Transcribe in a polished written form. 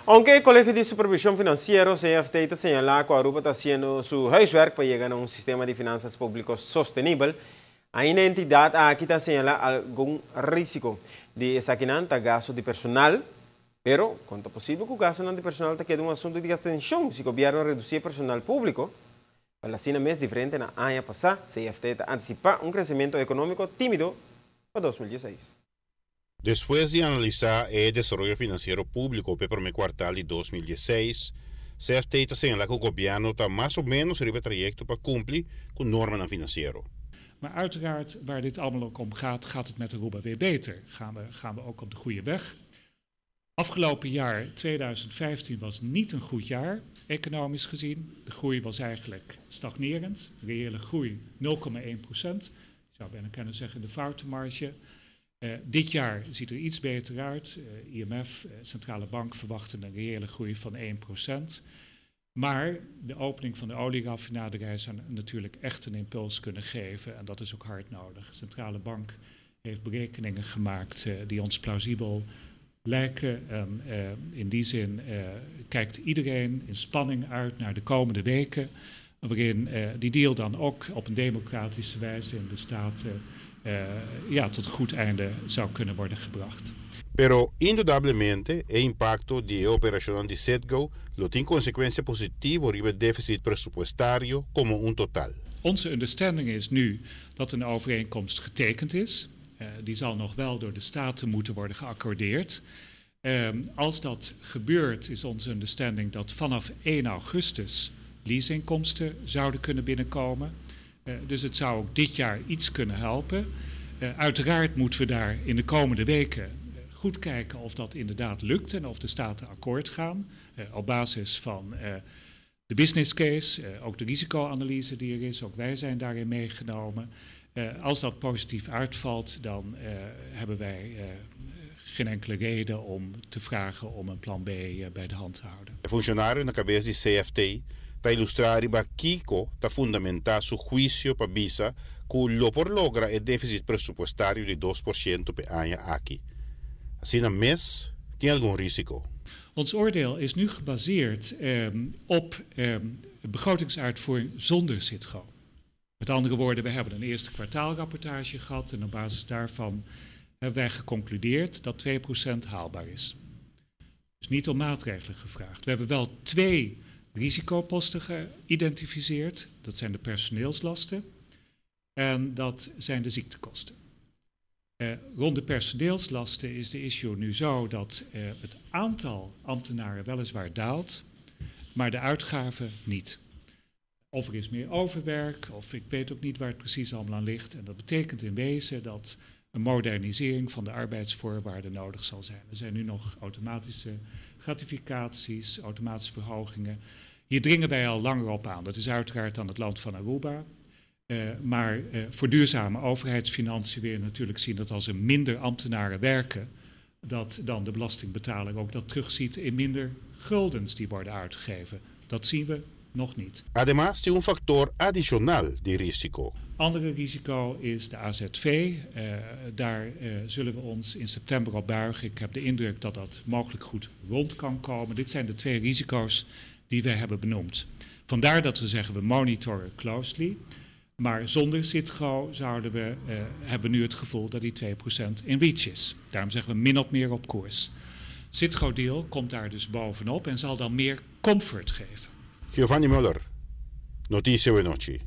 Aunque el Colegio de Supervisión Financiera, CFT, está señalando que Aruba está haciendo su huiswerk para llegar a un sistema de finanzas públicos sostenible, hay una entidad aquí está señalando algún riesgo de saquinante gasto de personal, pero cuanto posible que el gasto de personal te quede un asunto de atención si el gobierno reduce personal público. Para la China mes diferente na año pasado, CFT anticipa un crecimiento económico tímido para 2016. Después de analizar el desarrollo financiero público para el primer kwartaal de 2016, CFT señala que el gobierno está más o menos in het traject para cumplir con normen financiero. Maar uiteraard, waar dit allemaal ook om gaat, gaat het met Aruba weer beter. Gaan we ook op de goede weg. Afgelopen jaar, 2015, was niet een goed jaar, economisch gezien. De groei was eigenlijk stagnerend. Reële groei 0,1%. Ik zou bijna kunnen zeggen de foutenmarge. Dit jaar ziet er iets beter uit. IMF, Centrale Bank, verwachten een reële groei van 1%. Maar de opening van de olieraffinaderij zou natuurlijk echt een impuls kunnen geven. En dat is ook hard nodig. De Centrale Bank heeft berekeningen gemaakt die ons plausibel lijken. En in die zin kijkt iedereen in spanning uit naar de komende weken. Waarin die deal dan ook op een democratische wijze in de Staten tot goed einde zou kunnen worden gebracht. Pero indudablemente el impacto de la operación de SETGO lo tiene consecuencia positiva sobre el déficit presupuestario como un total. Onze understanding is nu dat een overeenkomst getekend is. Die zal nog wel door de Staten moeten worden geaccordeerd. Als dat gebeurt is onze understanding dat vanaf 1 augustus leaseinkomsten zouden kunnen binnenkomen. Dus het zou ook dit jaar iets kunnen helpen. Uiteraard moeten we daar in de komende weken goed kijken of dat inderdaad lukt en of de Staten akkoord gaan. Op basis van de business case, ook de risicoanalyse die er is, ook wij zijn daarin meegenomen. Als dat positief uitvalt, dan hebben wij geen enkele reden om te vragen om een plan B bij de hand te houden. De funcionario na cabeça de CFT para ilustrar que Kiko está fundamentar su juicio para visa que lo por logra el déficit presupuestario de 2% per año aquí. Así na mes tiene algún risico. Ons oordeel is nu gebaseerd op begrotingsuitvoering zonder SITGO. Met andere woorden, we hebben een eerste kwartaalrapportage gehad en op basis daarvan hebben wij geconcludeerd dat 2% haalbaar is. Dus niet om maatregelen gevraagd. We hebben wel 2 risicoposten geïdentificeerd. Dat zijn de personeelslasten en dat zijn de ziektekosten. Rond de personeelslasten is de issue nu zo dat het aantal ambtenaren weliswaar daalt, maar de uitgaven niet. Of er is meer overwerk, of ik weet ook niet waar het precies allemaal aan ligt. En dat betekent in wezen dat een modernisering van de arbeidsvoorwaarden nodig zal zijn. Er zijn nu nog automatische gratificaties, automatische verhogingen. Hier dringen wij al langer op aan. Dat is uiteraard aan het land van Aruba. Maar voor duurzame overheidsfinanciën wil je natuurlijk zien dat als er minder ambtenaren werken, dat dan de belastingbetaler ook dat terugziet in minder guldens die worden uitgegeven. Dat zien we nog niet. Además, tiene un factor adicional de risico. Andere risico is de AZV. Daar zullen we ons in september op buigen. Ik heb de indruk dat dat mogelijk goed rond kan komen. Dit zijn de 2 risico's die we hebben benoemd. Vandaar dat we zeggen we monitoren closely. Maar zonder SITGO hebben we nu het gevoel dat die 2% in reach is. Daarom zeggen we min of meer op koers. SITGO-deal komt daar dus bovenop en zal dan meer comfort geven. Giovanni Muller, Notizie Noci.